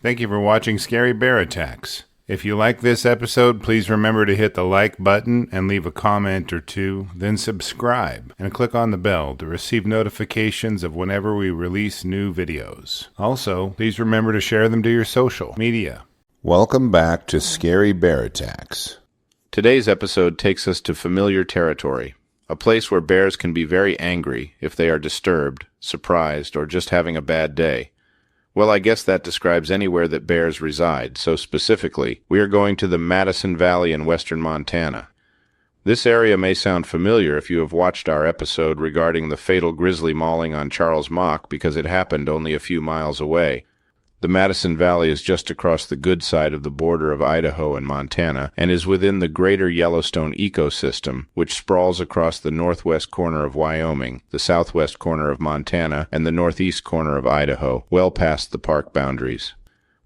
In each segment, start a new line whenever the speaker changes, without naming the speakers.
Thank you for watching Scary Bear Attacks. If you like this episode, please remember to hit the like button and leave a comment or two, then subscribe and click on the bell to receive notifications of whenever we release new videos. Also, please remember to share them to your social media. Welcome back to Scary Bear Attacks.
Today's episode takes us to familiar territory, a place where bears can be very angry if they are disturbed, surprised, or just having a bad day. Well, I guess that describes anywhere that bears reside, so specifically, we are going to the Madison Valley in western Montana. This area may sound familiar if you have watched our episode regarding the fatal grizzly mauling on Charles Mock because it happened only a few miles away. The Madison Valley is just across the good side of the border of Idaho and Montana and is within the greater Yellowstone ecosystem, which sprawls across the northwest corner of Wyoming, the southwest corner of Montana, and the northeast corner of Idaho, well past the park boundaries.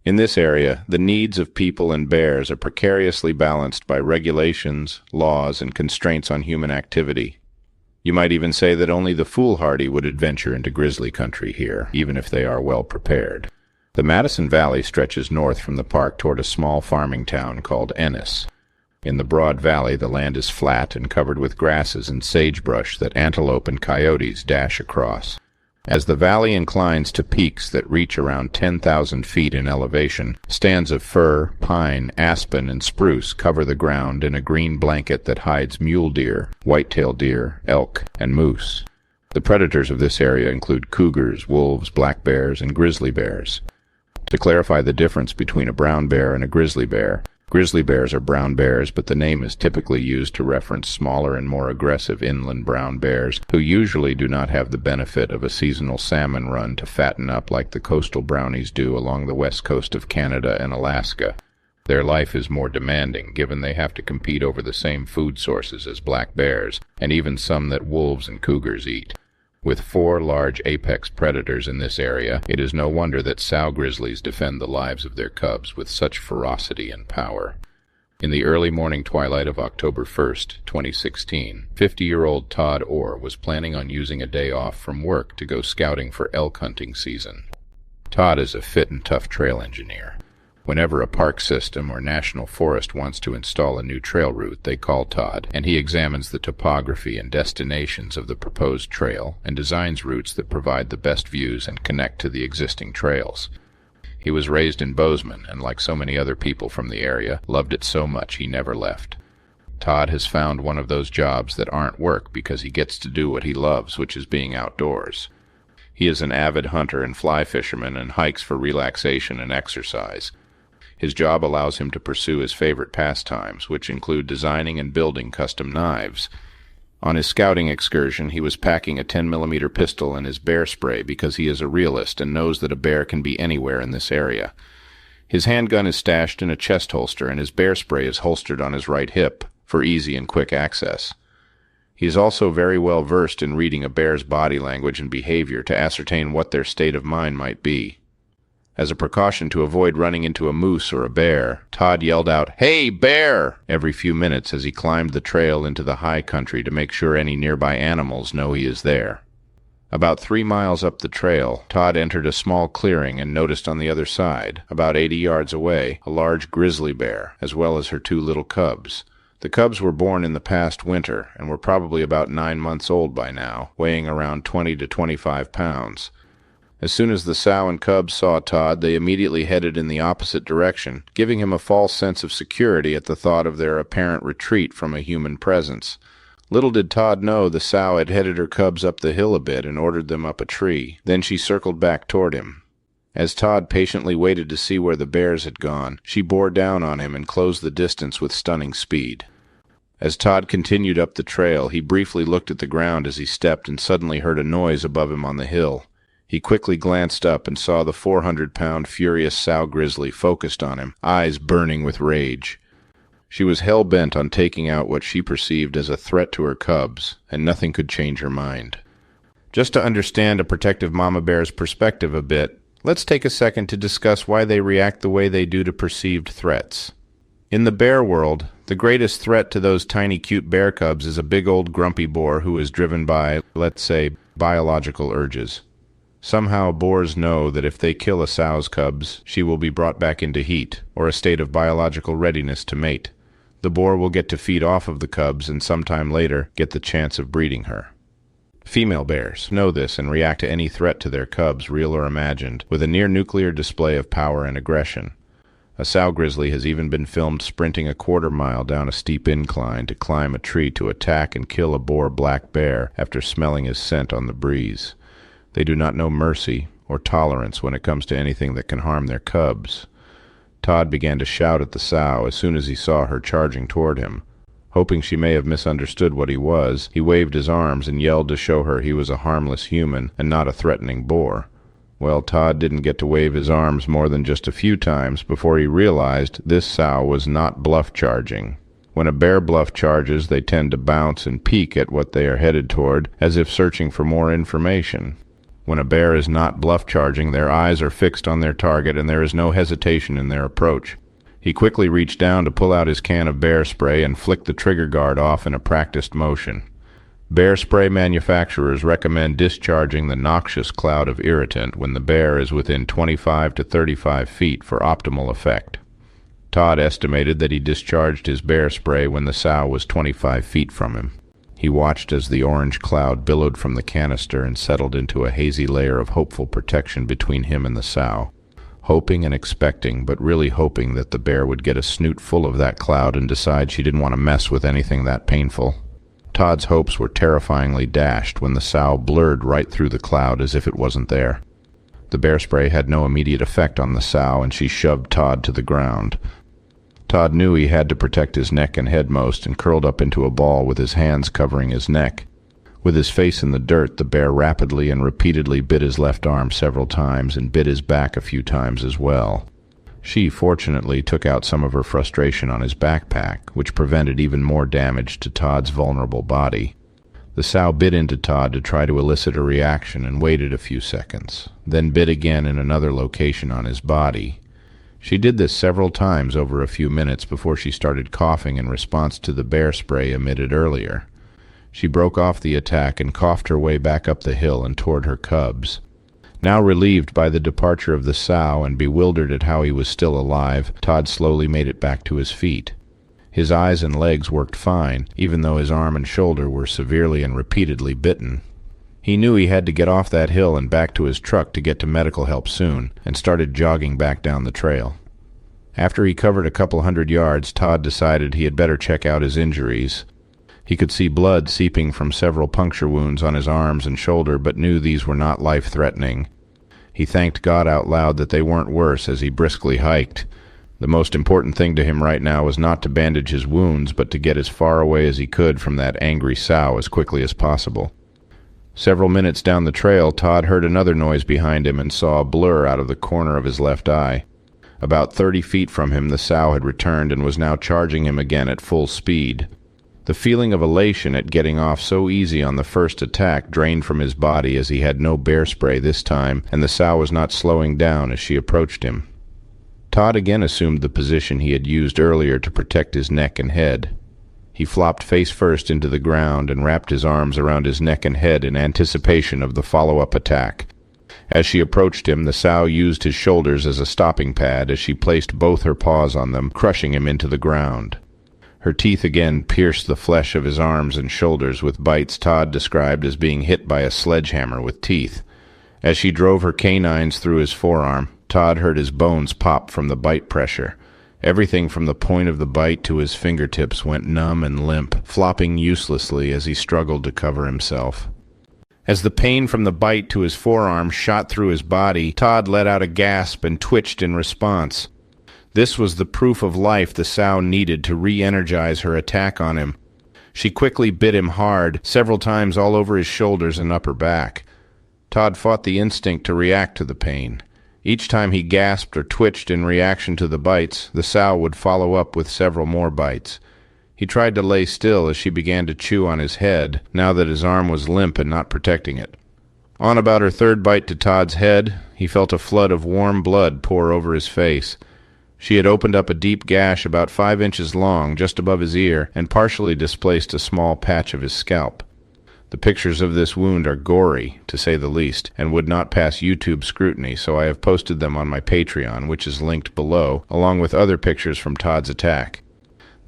In this area, the needs of people and bears are precariously balanced by regulations, laws, and constraints on human activity. You might even say that only the foolhardy would adventure into grizzly country here, even if they are well prepared. The Madison Valley stretches north from the park toward a small farming town called Ennis. In the broad valley, the land is flat and covered with grasses and sagebrush that antelope and coyotes dash across. As the valley inclines to peaks that reach around 10,000 feet in elevation, stands of fir, pine, aspen, and spruce cover the ground in a green blanket that hides mule deer, white-tailed deer, elk, and moose. The predators of this area include cougars, wolves, black bears, and grizzly bears. To clarify the difference between a brown bear and a grizzly bears are brown bears, but the name is typically used to reference smaller and more aggressive inland brown bears, who usually do not have the benefit of a seasonal salmon run to fatten up like the coastal brownies do along the west coast of Canada and Alaska. Their life is more demanding, given they have to compete over the same food sources as black bears, and even some that wolves and cougars eat. With 4 large apex predators in this area, it is no wonder that sow grizzlies defend the lives of their cubs with such ferocity and power. In the early morning twilight of October 1st, 2016, 50-year-old Todd Orr was planning on using a day off from work to go scouting for elk hunting season. Todd is a fit and tough trail engineer. Whenever a park system or national forest wants to install a new trail route, they call Todd, and he examines the topography and destinations of the proposed trail and designs routes that provide the best views and connect to the existing trails. He was raised in Bozeman, and like so many other people from the area, loved it so much he never left. Todd has found one of those jobs that aren't work because he gets to do what he loves, which is being outdoors. He is an avid hunter and fly fisherman and hikes for relaxation and exercise. His job allows him to pursue his favorite pastimes, which include designing and building custom knives. On his scouting excursion, he was packing a 10mm pistol and his bear spray because he is a realist and knows that a bear can be anywhere in this area. His handgun is stashed in a chest holster, and his bear spray is holstered on his right hip for easy and quick access. He is also very well versed in reading a bear's body language and behavior to ascertain what their state of mind might be. As a precaution to avoid running into a moose or a bear, Todd yelled out, "Hey, bear!" every few minutes as he climbed the trail into the high country to make sure any nearby animals know he is there. About 3 miles up the trail, Todd entered a small clearing and noticed on the other side, about 80 yards away, a large grizzly bear, as well as her 2 little cubs. The cubs were born in the past winter and were probably about 9 months old by now, weighing around 20 to 25 pounds. As soon as the sow and cubs saw Todd, they immediately headed in the opposite direction, giving him a false sense of security at the thought of their apparent retreat from a human presence. Little did Todd know the sow had headed her cubs up the hill a bit and ordered them up a tree. Then she circled back toward him. As Todd patiently waited to see where the bears had gone, she bore down on him and closed the distance with stunning speed. As Todd continued up the trail, he briefly looked at the ground as he stepped and suddenly heard a noise above him on the hill. He quickly glanced up and saw the 400-pound furious sow grizzly focused on him, eyes burning with rage. She was hell-bent on taking out what she perceived as a threat to her cubs, and nothing could change her mind. Just to understand a protective mama bear's perspective a bit, let's take a second to discuss why they react the way they do to perceived threats. In the bear world, the greatest threat to those tiny cute bear cubs is a big old grumpy boar who is driven by, let's say, biological urges. Somehow boars know that if they kill a sow's cubs, she will be brought back into heat, or a state of biological readiness to mate. The boar will get to feed off of the cubs and sometime later get the chance of breeding her. Female bears know this and react to any threat to their cubs, real or imagined, with a near-nuclear display of power and aggression. A sow grizzly has even been filmed sprinting a quarter-mile down a steep incline to climb a tree to attack and kill a boar black bear after smelling his scent on the breeze. They do not know mercy or tolerance when it comes to anything that can harm their cubs. Todd began to shout at the sow as soon as he saw her charging toward him. Hoping she may have misunderstood what he was, he waved his arms and yelled to show her he was a harmless human and not a threatening boar. Well, Todd didn't get to wave his arms more than just a few times before he realized this sow was not bluff charging. When a bear bluff charges, they tend to bounce and peek at what they are headed toward, as if searching for more information. When a bear is not bluff charging, their eyes are fixed on their target and there is no hesitation in their approach. He quickly reached down to pull out his can of bear spray and flicked the trigger guard off in a practiced motion. Bear spray manufacturers recommend discharging the noxious cloud of irritant when the bear is within 25 to 35 feet for optimal effect. Todd estimated that he discharged his bear spray when the sow was 25 feet from him. He watched as the orange cloud billowed from the canister and settled into a hazy layer of hopeful protection between him and the sow. Hoping and expecting, but really hoping that the bear would get a snoot full of that cloud and decide she didn't want to mess with anything that painful. Todd's hopes were terrifyingly dashed when the sow blurred right through the cloud as if it wasn't there. The bear spray had no immediate effect on the sow, and she shoved Todd to the ground. Todd knew he had to protect his neck and head most and curled up into a ball with his hands covering his neck. With his face in the dirt, the bear rapidly and repeatedly bit his left arm several times and bit his back a few times as well. She, fortunately, took out some of her frustration on his backpack, which prevented even more damage to Todd's vulnerable body. The sow bit into Todd to try to elicit a reaction and waited a few seconds, then bit again in another location on his body. She did this several times over a few minutes before she started coughing in response to the bear spray emitted earlier. She broke off the attack and coughed her way back up the hill and toward her cubs. Now relieved by the departure of the sow and bewildered at how he was still alive, Todd slowly made it back to his feet. His eyes and legs worked fine, even though his arm and shoulder were severely and repeatedly bitten. He knew he had to get off that hill and back to his truck to get to medical help soon, and started jogging back down the trail. After he covered a couple 100 yards, Todd decided he had better check out his injuries. He could see blood seeping from several puncture wounds on his arms and shoulder, but knew these were not life-threatening. He thanked God out loud that they weren't worse as he briskly hiked. The most important thing to him right now was not to bandage his wounds, but to get as far away as he could from that angry sow as quickly as possible. Several minutes down the trail, Todd heard another noise behind him and saw a blur out of the corner of his left eye. About 30 feet from him, the sow had returned and was now charging him again at full speed. The feeling of elation at getting off so easy on the first attack drained from his body as he had no bear spray this time, and the sow was not slowing down as she approached him. Todd again assumed the position he had used earlier to protect his neck and head. He flopped face first into the ground and wrapped his arms around his neck and head in anticipation of the follow-up attack. As she approached him, the sow used his shoulders as a stopping pad as she placed both her paws on them, crushing him into the ground. Her teeth again pierced the flesh of his arms and shoulders with bites Todd described as being hit by a sledgehammer with teeth. As she drove her canines through his forearm, Todd heard his bones pop from the bite pressure. Everything from the point of the bite to his fingertips went numb and limp, flopping uselessly as he struggled to cover himself. As the pain from the bite to his forearm shot through his body, Todd let out a gasp and twitched in response. This was the proof of life the sow needed to re-energize her attack on him. She quickly bit him hard, several times all over his shoulders and upper back. Todd fought the instinct to react to the pain. Each time he gasped or twitched in reaction to the bites, the sow would follow up with several more bites. He tried to lay still as she began to chew on his head, now that his arm was limp and not protecting it. On about her third bite to Todd's head, he felt a flood of warm blood pour over his face. She had opened up a deep gash about 5 inches long just above his ear and partially displaced a small patch of his scalp. The pictures of this wound are gory, to say the least, and would not pass YouTube scrutiny, so I have posted them on my Patreon, which is linked below, along with other pictures from Todd's attack.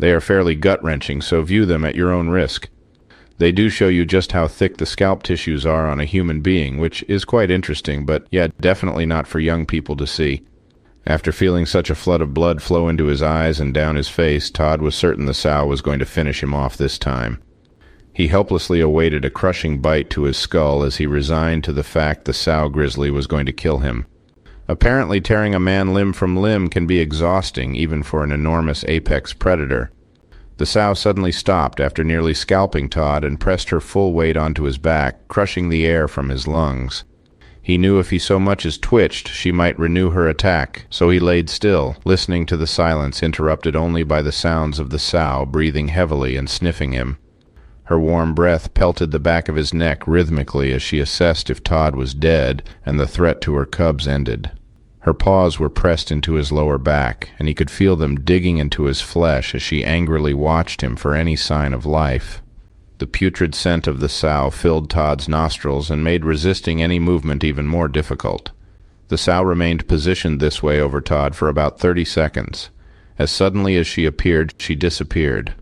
They are fairly gut-wrenching, so view them at your own risk. They do show you just how thick the scalp tissues are on a human being, which is quite interesting, but yet definitely not for young people to see. After feeling such a flood of blood flow into his eyes and down his face, Todd was certain the sow was going to finish him off this time. He helplessly awaited a crushing bite to his skull as he resigned to the fact the sow grizzly was going to kill him. Apparently, tearing a man limb from limb can be exhausting, even for an enormous apex predator. The sow suddenly stopped after nearly scalping Todd and pressed her full weight onto his back, crushing the air from his lungs. He knew if he so much as twitched, she might renew her attack, so he laid still, listening to the silence interrupted only by the sounds of the sow breathing heavily and sniffing him. Her warm breath pelted the back of his neck rhythmically as she assessed if Todd was dead and the threat to her cubs ended. Her paws were pressed into his lower back, and he could feel them digging into his flesh as she angrily watched him for any sign of life. The putrid scent of the sow filled Todd's nostrils and made resisting any movement even more difficult. The sow remained positioned this way over Todd for about 30 seconds. As suddenly as she appeared, she disappeared.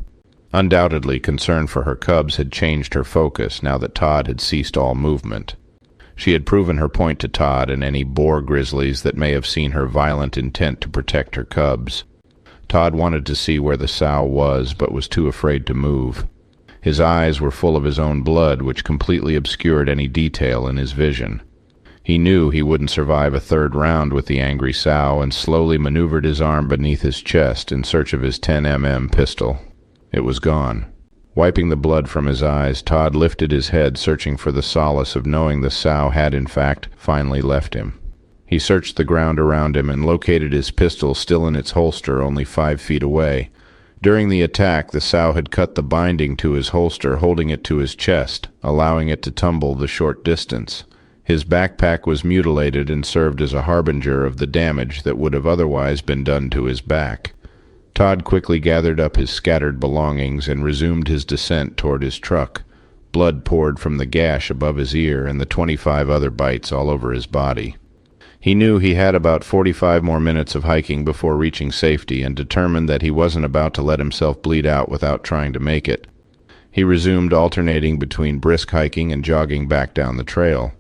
Undoubtedly, concern for her cubs had changed her focus now that Todd had ceased all movement. She had proven her point to Todd and any boar grizzlies that may have seen her violent intent to protect her cubs. Todd wanted to see where the sow was, but was too afraid to move. His eyes were full of his own blood, which completely obscured any detail in his vision. He knew he wouldn't survive a third round with the angry sow and slowly maneuvered his arm beneath his chest in search of his 10mm pistol. It was gone. Wiping the blood from his eyes, Todd lifted his head, searching for the solace of knowing the sow had, in fact, finally left him. He searched the ground around him and located his pistol still in its holster only 5 feet away. During the attack, the sow had cut the binding to his holster, holding it to his chest, allowing it to tumble the short distance. His backpack was mutilated and served as a harbinger of the damage that would have otherwise been done to his back. Todd quickly gathered up his scattered belongings and resumed his descent toward his truck. Blood poured from the gash above his ear and the 25 other bites all over his body. He knew he had about 45 more minutes of hiking before reaching safety and determined that he wasn't about to let himself bleed out without trying to make it. He resumed alternating between brisk hiking and jogging back down the trail.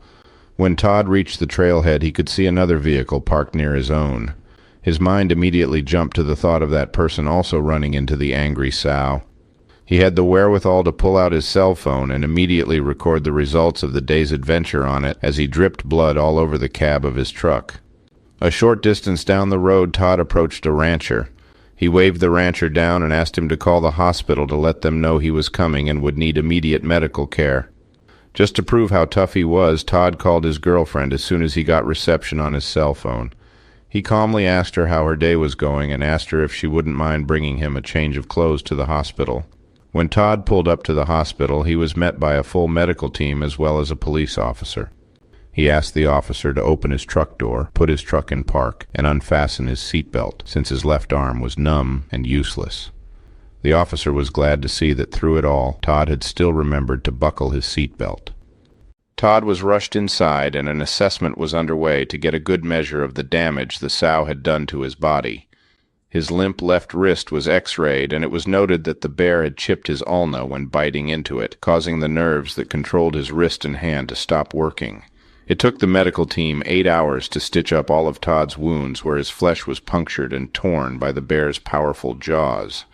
When Todd reached the trailhead, he could see another vehicle parked near his own. His mind immediately jumped to the thought of that person also running into the angry sow. He had the wherewithal to pull out his cell phone and immediately record the results of the day's adventure on it as he dripped blood all over the cab of his truck. A short distance down the road, Todd approached a rancher. He waved the rancher down and asked him to call the hospital to let them know he was coming and would need immediate medical care. Just to prove how tough he was, Todd called his girlfriend as soon as he got reception on his cell phone. He calmly asked her how her day was going and asked her if she wouldn't mind bringing him a change of clothes to the hospital. When Todd pulled up to the hospital, he was met by a full medical team as well as a police officer. He asked the officer to open his truck door, put his truck in park, and unfasten his seatbelt, since his left arm was numb and useless. The officer was glad to see that through it all, Todd had still remembered to buckle his seatbelt. Todd was rushed inside, and an assessment was underway to get a good measure of the damage the sow had done to his body. His limp left wrist was x-rayed, and it was noted that the bear had chipped his ulna when biting into it, causing the nerves that controlled his wrist and hand to stop working. It took the medical team 8 hours to stitch up all of Todd's wounds where his flesh was punctured and torn by the bear's powerful jaws.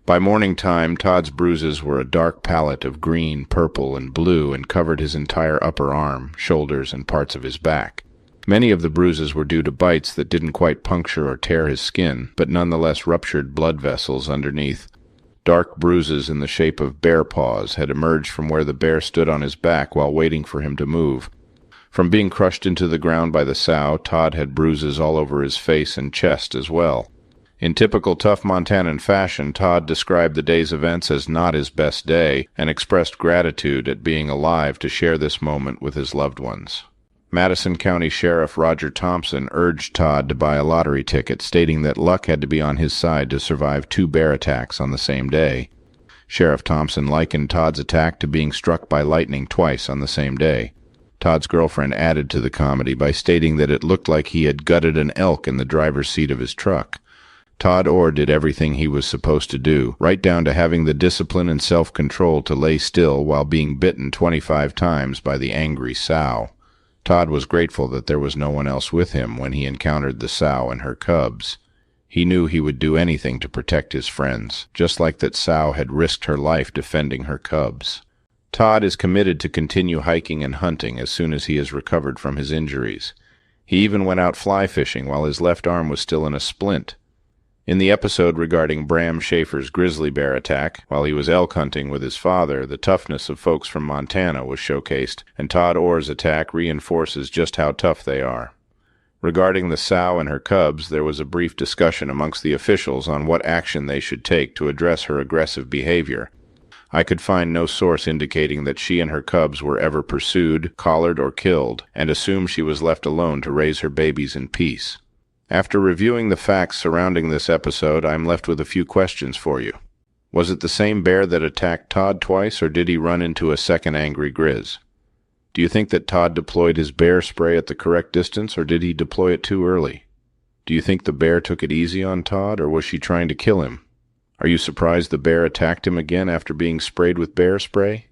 By morning time, Todd's bruises were a dark palette of green, purple, and blue and covered his entire upper arm, shoulders, and parts of his back. Many of the bruises were due to bites that didn't quite puncture or tear his skin, but nonetheless ruptured blood vessels underneath. Dark bruises in the shape of bear paws had emerged from where the bear stood on his back while waiting for him to move. From being crushed into the ground by the sow, Todd had bruises all over his face and chest as well. In typical tough Montanan fashion, Todd described the day's events as not his best day and expressed gratitude at being alive to share this moment with his loved ones. Madison County Sheriff Roger Thompson urged Todd to buy a lottery ticket, stating that luck had to be on his side to survive 2 bear attacks on the same day. Sheriff Thompson likened Todd's attack to being struck by lightning twice on the same day. Todd's girlfriend added to the comedy by stating that it looked like he had gutted an elk in the driver's seat of his truck. Todd Orr did everything he was supposed to do, right down to having the discipline and self-control to lay still while being bitten 25 times by the angry sow. Todd was grateful that there was no one else with him when he encountered the sow and her cubs. He knew he would do anything to protect his friends, just like that sow had risked her life defending her cubs. Todd is committed to continue hiking and hunting as soon as he is recovered from his injuries. He even went out fly fishing while his left arm was still in a splint. In the episode regarding Bram Schaefer's grizzly bear attack, while he was elk hunting with his father, the toughness of folks from Montana was showcased, and Todd Orr's attack reinforces just how tough they are. Regarding the sow and her cubs, there was a brief discussion amongst the officials on what action they should take to address her aggressive behavior. I could find no source indicating that she and her cubs were ever pursued, collared, or killed, and assume she was left alone to raise her babies in peace. After reviewing the facts surrounding this episode, I am left with a few questions for you. Was it the same bear that attacked Todd twice, or did he run into a second angry Grizz? Do you think that Todd deployed his bear spray at the correct distance, or did he deploy it too early? Do you think the bear took it easy on Todd, or was she trying to kill him? Are you surprised the bear attacked him again after being sprayed with bear spray?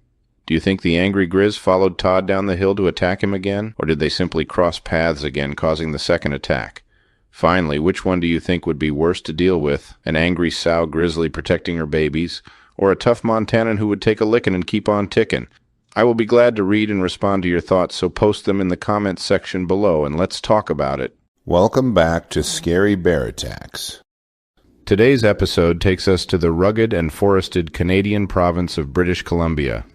Do you think the angry Grizz followed Todd down the hill to attack him again, or did they simply cross paths again, causing the second attack? Finally, which one do you think would be worse to deal with, an angry sow grizzly protecting her babies, or a tough Montanan who would take a licking and keep on ticking? I will be glad to read and respond to your thoughts, so post them in the comments section below, and let's talk about it.
Welcome back to Scary Bear Attacks.
Today's episode takes us to the rugged and forested Canadian province of British Columbia.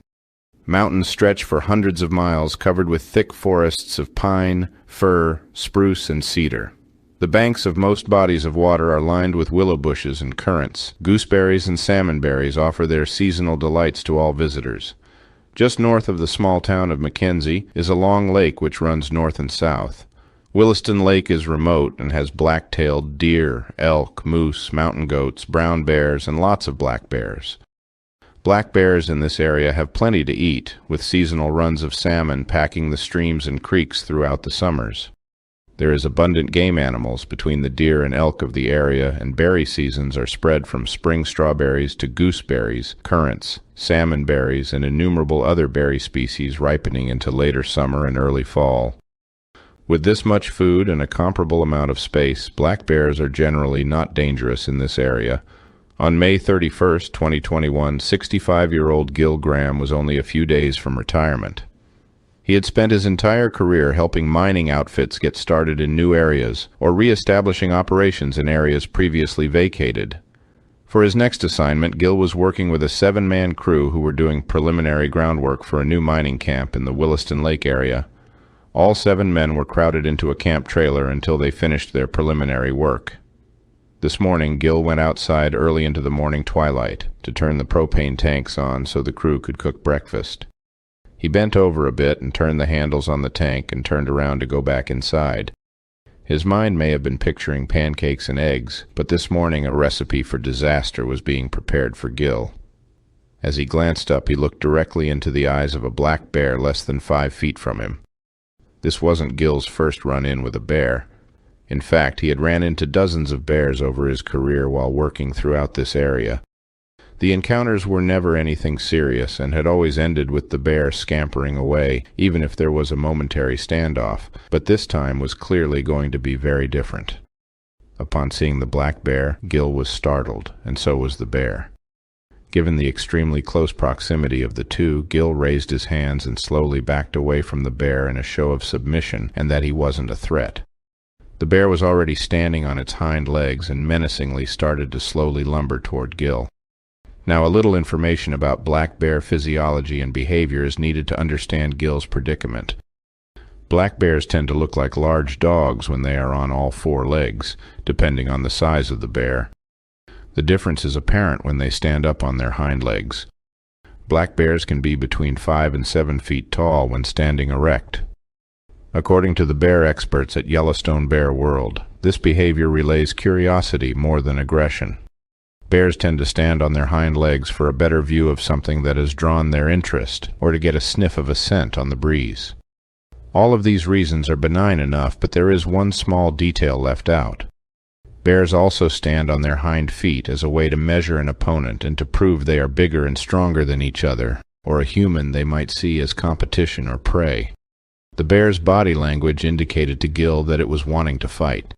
Mountains stretch for hundreds of miles, covered with thick forests of pine, fir, spruce, and cedar. The banks of most bodies of water are lined with willow bushes and currants. Gooseberries and salmon berries offer their seasonal delights to all visitors. Just north of the small town of Mackenzie is a long lake which runs north and south. Williston Lake is remote and has black-tailed deer, elk, moose, mountain goats, brown bears, and lots of black bears. Black bears in this area have plenty to eat, with seasonal runs of salmon packing the streams and creeks throughout the summers. There is abundant game animals between the deer and elk of the area, and berry seasons are spread from spring strawberries to gooseberries, currants, salmon berries, and innumerable other berry species ripening into later summer and early fall. With this much food and a comparable amount of space, black bears are generally not dangerous in this area. On May 31, 2021, 65-year-old Gil Graham was only a few days from retirement. He had spent his entire career helping mining outfits get started in new areas or re-establishing operations in areas previously vacated. For his next assignment, Gil was working with a 7-man crew who were doing preliminary groundwork for a new mining camp in the Williston Lake area. All 7 men were crowded into a camp trailer until they finished their preliminary work. This morning, Gil went outside early into the morning twilight to turn the propane tanks on so the crew could cook breakfast. He bent over a bit and turned the handles on the tank and turned around to go back inside. His mind may have been picturing pancakes and eggs, but this morning a recipe for disaster was being prepared for Gil. As he glanced up, he looked directly into the eyes of a black bear less than 5 feet from him. This wasn't Gil's first run-in with a bear. In fact, he had ran into dozens of bears over his career while working throughout this area. The encounters were never anything serious and had always ended with the bear scampering away, even if there was a momentary standoff, but this time was clearly going to be very different. Upon seeing the black bear, Gil was startled, and so was the bear. Given the extremely close proximity of the two, Gil raised his hands and slowly backed away from the bear in a show of submission and that he wasn't a threat. The bear was already standing on its hind legs and menacingly started to slowly lumber toward Gil. Now, a little information about black bear physiology and behavior is needed to understand Gil's predicament. Black bears tend to look like large dogs when they are on all 4 legs, depending on the size of the bear. The difference is apparent when they stand up on their hind legs. Black bears can be between 5 and 7 feet tall when standing erect. According to the bear experts at Yellowstone Bear World, this behavior relays curiosity more than aggression. Bears tend to stand on their hind legs for a better view of something that has drawn their interest, or to get a sniff of a scent on the breeze. All of these reasons are benign enough, but there is one small detail left out. Bears also stand on their hind feet as a way to measure an opponent and to prove they are bigger and stronger than each other, or a human they might see as competition or prey. The bear's body language indicated to Gil that it was wanting to fight.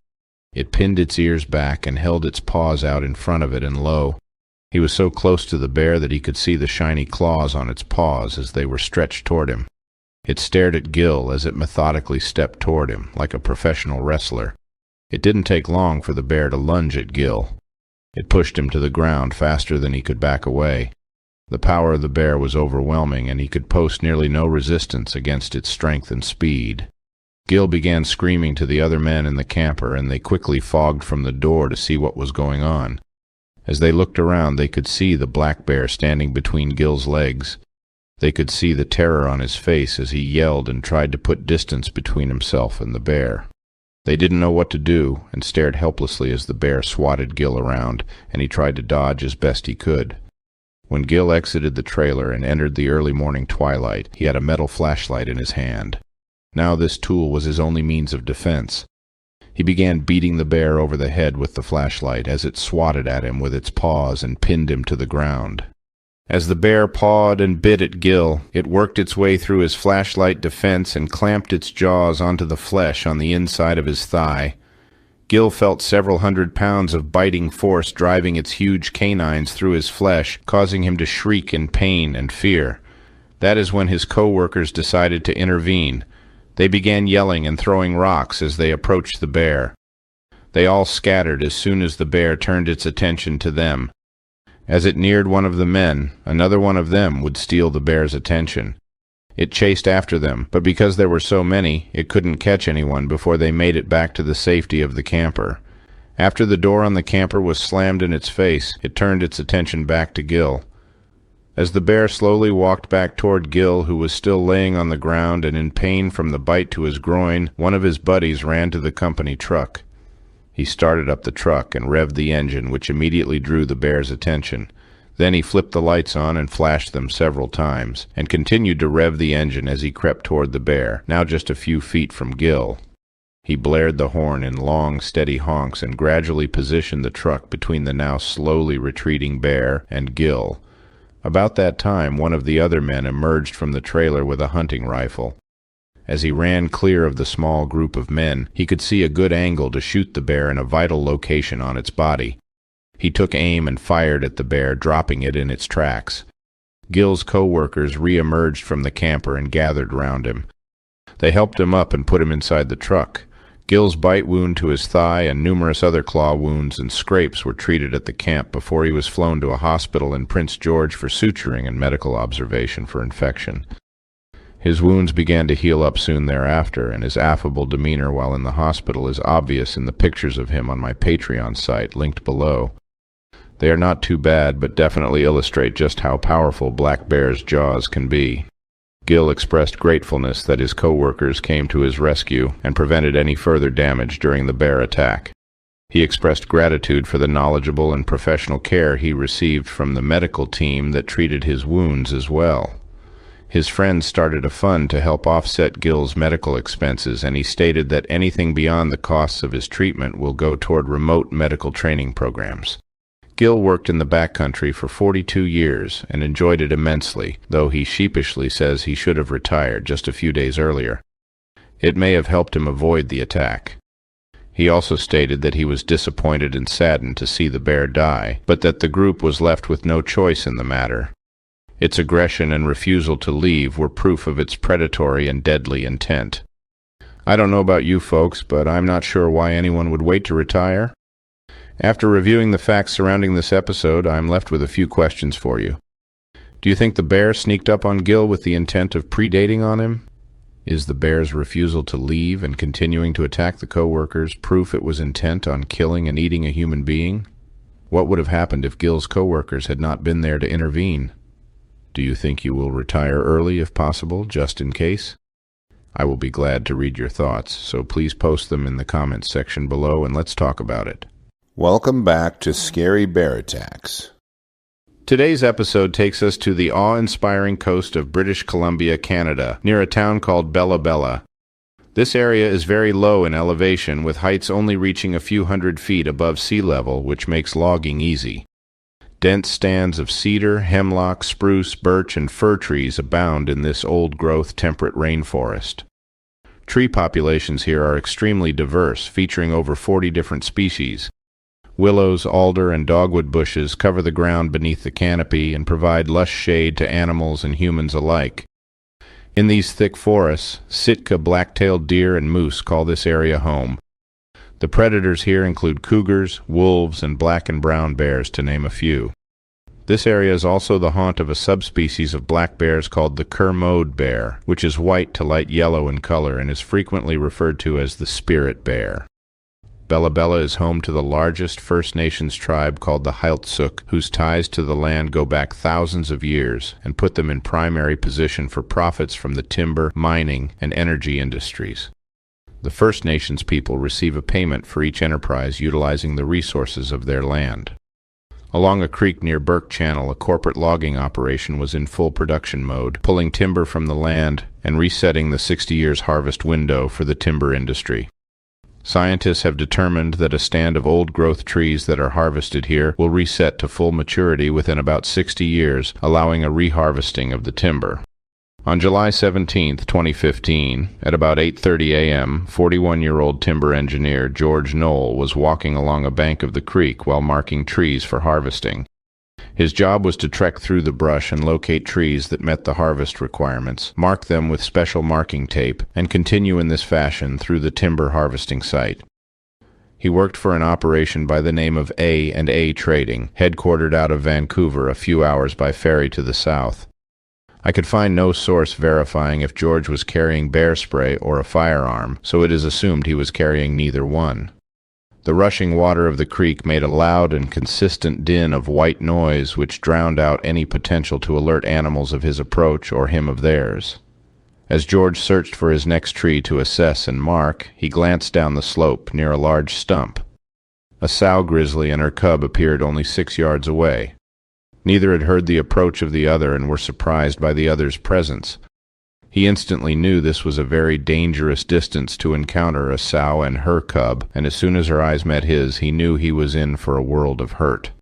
It pinned its ears back and held its paws out in front of it, and lo, he was so close to the bear that he could see the shiny claws on its paws as they were stretched toward him. It stared at Gil as it methodically stepped toward him, like a professional wrestler. It didn't take long for the bear to lunge at Gil. It pushed him to the ground faster than he could back away. The power of the bear was overwhelming, and he could post nearly no resistance against its strength and speed. Gil began screaming to the other men in the camper, and they quickly fogged from the door to see what was going on. As they looked around, they could see the black bear standing between Gil's legs. They could see the terror on his face as he yelled and tried to put distance between himself and the bear. They didn't know what to do, and stared helplessly as the bear swatted Gil around, and he tried to dodge as best he could. When Gil exited the trailer and entered the early morning twilight, he had a metal flashlight in his hand. Now this tool was his only means of defense. He began beating the bear over the head with the flashlight as it swatted at him with its paws and pinned him to the ground. As the bear pawed and bit at Gil, it worked its way through his flashlight defense and clamped its jaws onto the flesh on the inside of his thigh. Gil felt several 100 pounds of biting force driving its huge canines through his flesh, causing him to shriek in pain and fear. That is when his co-workers decided to intervene. They began yelling and throwing rocks as they approached the bear. They all scattered as soon as the bear turned its attention to them. As it neared one of the men, another one of them would steal the bear's attention. It chased after them, but because there were so many, it couldn't catch anyone before they made it back to the safety of the camper. After the door on the camper was slammed in its face, it turned its attention back to Gil. As the bear slowly walked back toward Gil, who was still laying on the ground and in pain from the bite to his groin, one of his buddies ran to the company truck. He started up the truck and revved the engine, which immediately drew the bear's attention. Then he flipped the lights on and flashed them several times, and continued to rev the engine as he crept toward the bear, now just a few feet from Gil. He blared the horn in long, steady honks and gradually positioned the truck between the now slowly retreating bear and Gil. About that time, one of the other men emerged from the trailer with a hunting rifle. As he ran clear of the small group of men, he could see a good angle to shoot the bear in a vital location on its body. He took aim and fired at the bear, dropping it in its tracks. Gil's co-workers re-emerged from the camper and gathered round him. They helped him up and put him inside the truck. Gil's bite wound to his thigh and numerous other claw wounds and scrapes were treated at the camp before he was flown to a hospital in Prince George for suturing and medical observation for infection. His wounds began to heal up soon thereafter, and his affable demeanor while in the hospital is obvious in the pictures of him on my Patreon site, linked below. They are not too bad, but definitely illustrate just how powerful Black Bear's jaws can be. Gil expressed gratefulness that his co-workers came to his rescue and prevented any further damage during the bear attack. He expressed gratitude for the knowledgeable and professional care he received from the medical team that treated his wounds as well. His friends started a fund to help offset Gil's medical expenses, and he stated that anything beyond the costs of his treatment will go toward remote medical training programs. Gil worked in the backcountry for 42 years and enjoyed it immensely, though he sheepishly says he should have retired just a few days earlier. It may have helped him avoid the attack. He also stated that he was disappointed and saddened to see the bear die, but that the group was left with no choice in the matter. Its aggression and refusal to leave were proof of its predatory and deadly intent. I don't know about you folks, but I'm not sure why anyone would wait to retire. After reviewing the facts surrounding this episode, I'm left with a few questions for you. Do you think the bear sneaked up on Gil with the intent of predating on him? Is the bear's refusal to leave and continuing to attack the co-workers proof it was intent on killing and eating a human being? What would have happened if Gil's co-workers had not been there to intervene? Do you think you will retire early if possible, just in case? I will be glad to read your thoughts, so please post them in the comments section below and let's talk about it.
Welcome back to Scary Bear Attacks.
Today's episode takes us to the awe-inspiring coast of British Columbia, Canada, near a town called Bella Bella. This area is very low in elevation, with heights only reaching a few hundred feet above sea level, which makes logging easy. Dense stands of cedar, hemlock, spruce, birch, and fir trees abound in this old-growth temperate rainforest. Tree populations here are extremely diverse, featuring over 40 different species. Willows, alder, and dogwood bushes cover the ground beneath the canopy and provide lush shade to animals and humans alike. In these thick forests, Sitka black-tailed deer and moose call this area home. The predators here include cougars, wolves, and black and brown bears, to name a few. This area is also the haunt of a subspecies of black bears called the Kermode bear, which is white to light yellow in color and is frequently referred to as the spirit bear. Bella Bella is home to the largest First Nations tribe called the Heiltsuk, whose ties to the land go back thousands of years and put them in primary position for profits from the timber, mining, and energy industries. The First Nations people receive a payment for each enterprise utilizing the resources of their land. Along a creek near Burke Channel, a corporate logging operation was in full production mode, pulling timber from the land and resetting the 60 years harvest window for the timber industry. Scientists have determined that a stand of old-growth trees that are harvested here will reset to full maturity within about 60 years, allowing a reharvesting of the timber. On July 17, 2015, at about 8:30 a.m., 41-year-old timber engineer George Knoll was walking along a bank of the creek while marking trees for harvesting. His job was to trek through the brush and locate trees that met the harvest requirements, mark them with special marking tape, and continue in this fashion through the timber harvesting site. He worked for an operation by the name of A&A Trading, headquartered out of Vancouver, a few hours by ferry to the south. I could find no source verifying if George was carrying bear spray or a firearm, so it is assumed he was carrying neither one. The rushing water of the creek made a loud and consistent din of white noise which drowned out any potential to alert animals of his approach or him of theirs. As George searched for his next tree to assess and mark, he glanced down the slope near a large stump. A sow grizzly and her cub appeared only 6 yards away. Neither had heard the approach of the other and were surprised by the other's presence. He instantly knew this was a very dangerous distance to encounter a sow and her cub, and as soon as her eyes met his, he knew he was in for a world of hurt.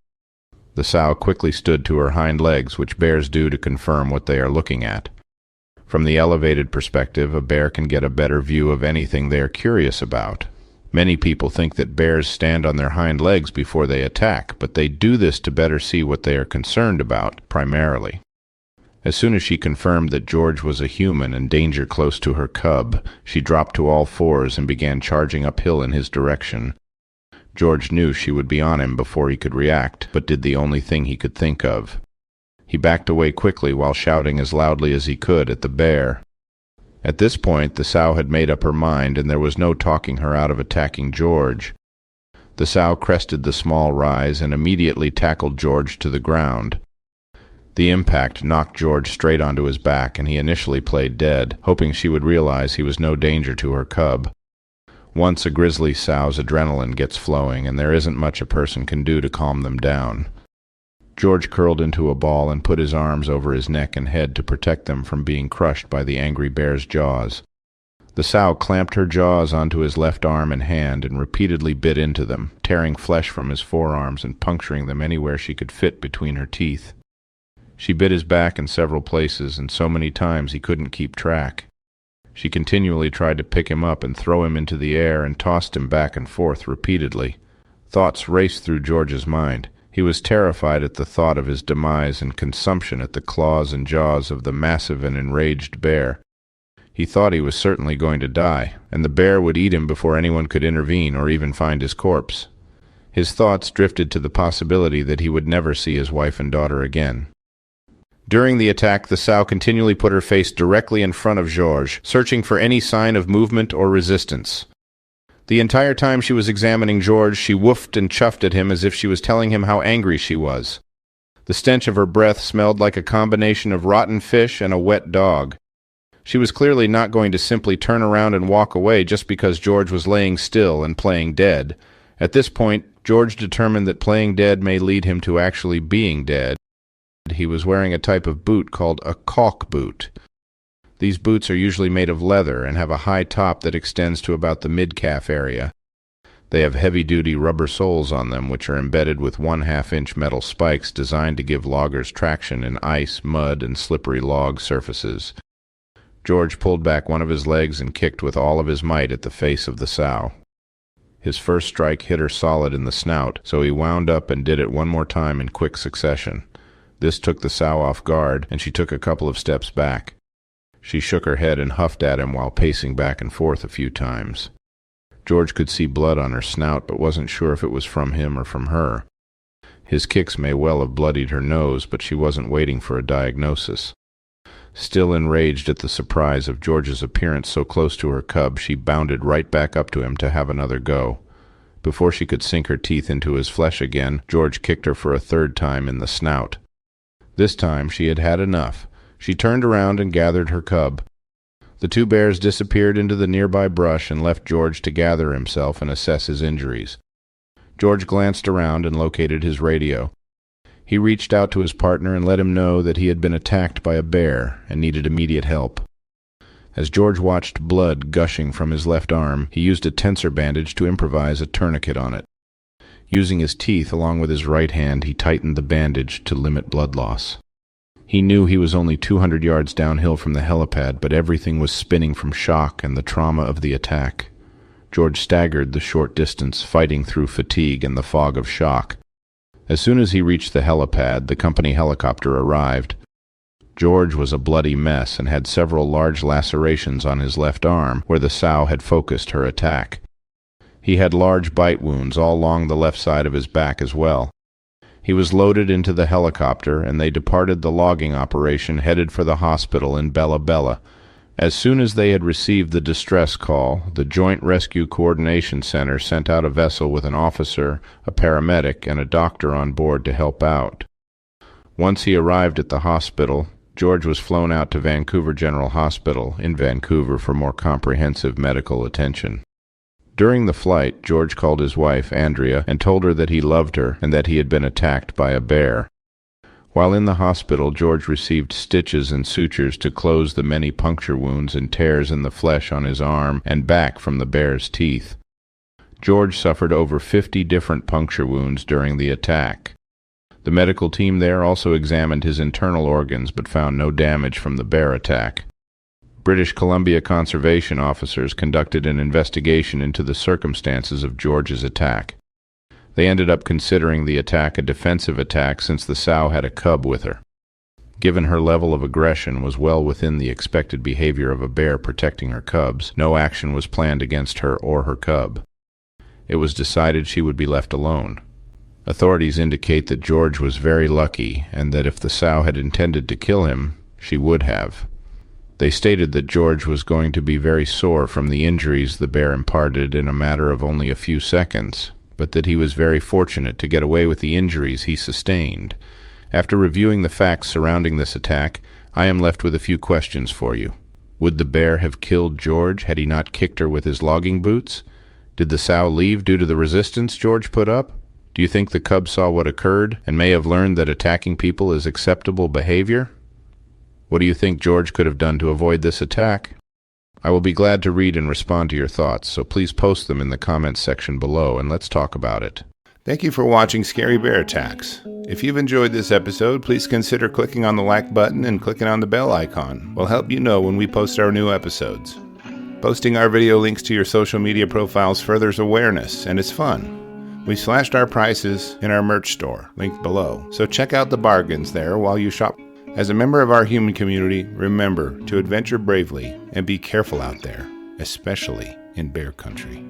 The sow quickly stood to her hind legs, which bears do to confirm what they are looking at. From the elevated perspective, a bear can get a better view of anything they are curious about. Many people think that bears stand on their hind legs before they attack, but they do this to better see what they are concerned about, primarily. As soon as she confirmed that George was a human and danger close to her cub, she dropped to all fours and began charging uphill in his direction. George knew she would be on him before he could react, but did the only thing he could think of. He backed away quickly while shouting as loudly as he could at the bear. At this point, the sow had made up her mind, and there was no talking her out of attacking George. The sow crested the small rise and immediately tackled George to the ground. The impact knocked George straight onto his back, and he initially played dead, hoping she would realize he was no danger to her cub. Once a grizzly sow's adrenaline gets flowing, and there isn't much a person can do to calm them down. George curled into a ball and put his arms over his neck and head to protect them from being crushed by the angry bear's jaws. The sow clamped her jaws onto his left arm and hand and repeatedly bit into them, tearing flesh from his forearms and puncturing them anywhere she could fit between her teeth. She bit his back in several places, and so many times he couldn't keep track. She continually tried to pick him up and throw him into the air and tossed him back and forth repeatedly. Thoughts raced through George's mind. He was terrified at the thought of his demise and consumption at the claws and jaws of the massive and enraged bear. He thought he was certainly going to die, and the bear would eat him before anyone could intervene or even find his corpse. His thoughts drifted to the possibility that he would never see his wife and daughter again. During the attack, the sow continually put her face directly in front of George, searching for any sign of movement or resistance. The entire time she was examining George, she woofed and chuffed at him as if she was telling him how angry she was. The stench of her breath smelled like a combination of rotten fish and a wet dog. She was clearly not going to simply turn around and walk away just because George was laying still and playing dead, At this point, George determined that playing dead may lead him to actually being dead. He was wearing a type of boot called a caulk boot. These boots are usually made of leather and have a high top that extends to about the mid-calf area. They have heavy-duty rubber soles on them, which are embedded with 1/2-inch metal spikes designed to give loggers traction in ice, mud, and slippery log surfaces. George pulled back one of his legs and kicked with all of his might at the face of the sow. His first strike hit her solid in the snout, so he wound up and did it one more time in quick succession. This took the sow off guard, and she took a couple of steps back. She shook her head and huffed at him while pacing back and forth a few times. George could see blood on her snout, but wasn't sure if it was from him or from her. His kicks may well have bloodied her nose, but she wasn't waiting for a diagnosis. Still enraged at the surprise of George's appearance so close to her cub, she bounded right back up to him to have another go. Before she could sink her teeth into his flesh again, George kicked her for a third time in the snout. This time she had had enough. She turned around and gathered her cub. The two bears disappeared into the nearby brush and left George to gather himself and assess his injuries. George glanced around and located his radio. He reached out to his partner and let him know that he had been attacked by a bear and needed immediate help. As George watched blood gushing from his left arm, he used a tensor bandage to improvise a tourniquet on it. Using his teeth along with his right hand, he tightened the bandage to limit blood loss. He knew he was only 200 yards downhill from the helipad, but everything was spinning from shock and the trauma of the attack. George staggered the short distance, fighting through fatigue and the fog of shock. As soon as he reached the helipad, the company helicopter arrived. George was a bloody mess and had several large lacerations on his left arm where the sow had focused her attack. He had large bite wounds all along the left side of his back as well. He was loaded into the helicopter, and they departed the logging operation, headed for the hospital in Bella Bella. As soon as they had received the distress call, the Joint Rescue Coordination Center sent out a vessel with an officer, a paramedic, and a doctor on board to help out. Once he arrived at the hospital, George was flown out to Vancouver General Hospital in Vancouver for more comprehensive medical attention. During the flight, George called his wife, Andrea, and told her that he loved her and that he had been attacked by a bear. While in the hospital, George received stitches and sutures to close the many puncture wounds and tears in the flesh on his arm and back from the bear's teeth. George suffered over 50 different puncture wounds during the attack. The medical team there also examined his internal organs but found no damage from the bear attack. British Columbia conservation officers conducted an investigation into the circumstances of George's attack. They ended up considering the attack a defensive attack since the sow had a cub with her. Given her level of aggression was well within the expected behavior of a bear protecting her cubs, no action was planned against her or her cub. It was decided she would be left alone. Authorities indicate that George was very lucky and that if the sow had intended to kill him, she would have. They stated that George was going to be very sore from the injuries the bear imparted in a matter of only a few seconds, but that he was very fortunate to get away with the injuries he sustained. After reviewing the facts surrounding this attack, I am left with a few questions for you. Would the bear have killed George had he not kicked her with his logging boots? Did the sow leave due to the resistance George put up? Do you think the cub saw what occurred and may have learned that attacking people is acceptable behavior? What do you think George could have done to avoid this attack? I will be glad to read and respond to your thoughts, so please post them in the comments section below and let's talk about it.
Thank you for watching Scary Bear Attacks. If you've enjoyed this episode, please consider clicking on the like button and clicking on the bell icon. We'll help you know when we post our new episodes. Posting our video links to your social media profiles furthers awareness, and it's fun. We slashed our prices in our merch store, linked below, so check out the bargains there while you shop. As a member of our human community, remember to adventure bravely and be careful out there, especially in bear country.